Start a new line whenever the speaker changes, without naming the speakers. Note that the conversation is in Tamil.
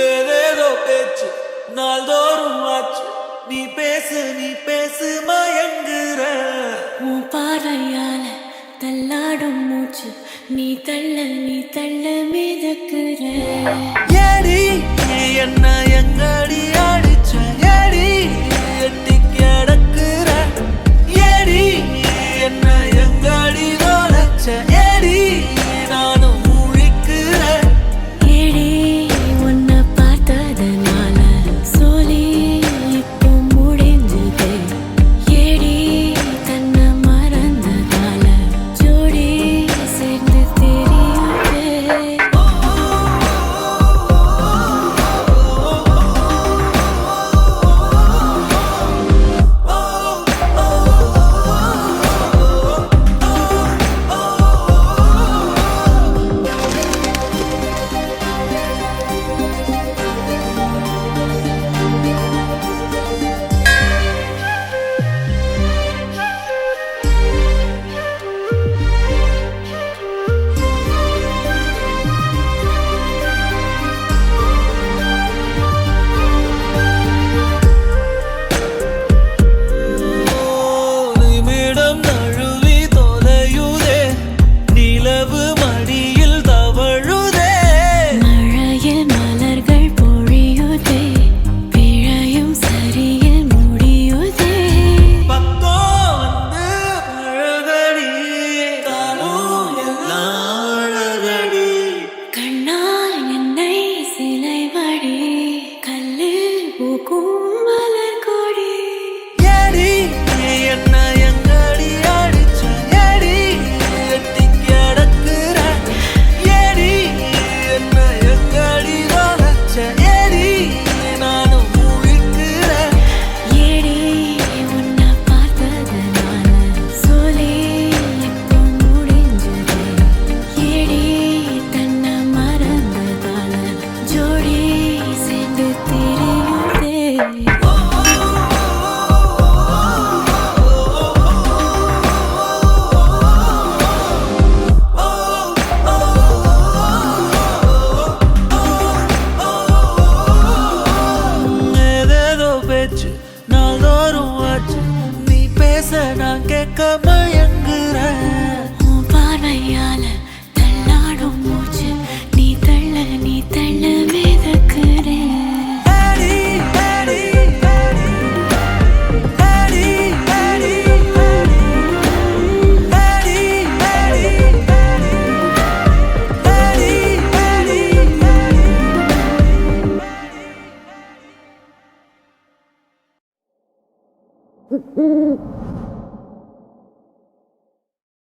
ஏதேதோ பேச்சு நாள்தோறும் ஆச்சு. நீ பேசு மயங்குற.
உன் பார்வையால தள்ளாடும் மூச்சு. நீ தள்ள மிதக்குற.
ஏடி என்ன எங்கடி அடிச்ச? ஏடி எட்டி கிடக்குற? ஏடி என்ன எங்கடி நுழைச்ச? ஏடி நானும் முழிக்கிறேன்.
ஏடி உன்னை பார்த்ததனால சோலி இப்போ முடிஞ்சது. ஏடி தன்னை மறந்ததால ஜோடி சேர்ந்து தெரியுது.
நிமிடம் நழுவி தொலையுதே. நிலவு மடியில் தவழுதே.
மழையில் மலர்கள் பொழியுதே. பிழையும் சரியில் முடியுதே.
பக்கம் வந்து அழகடி. தானும் எல்லாம் அழகடி.
கண்ணால் என்னை சிலை வடி. கல்லில் பூக்கும் மலர் கொடி.
ஏடி என்ன எங்கடி அடிச்ச? ஏடி எட்டி கிடக்குற? ஏடி என்ன எங்கடி நுழைச்ச? ஏடி நானும் முழிக்கிறேன்.
ஏடி உன்னை பார்த்ததனால சோலி இப்போ முடிஞ்சது. ஏடி தன்னை மறந்ததால ஜோடி சேர்ந்து தெரியுதே.
ஏதேதோ பேச்சு நாள்தோறும் ஆச்சு. நீ பேச நான் கேட்க மயங்குறேன்.
உன் பார்வையால தள்ளாடும் மூச்சு. நீ தள்ள மிதக்குற.
ஏடி ஏடி ஏடி ஏடி ஏடி ஏடி ஏடி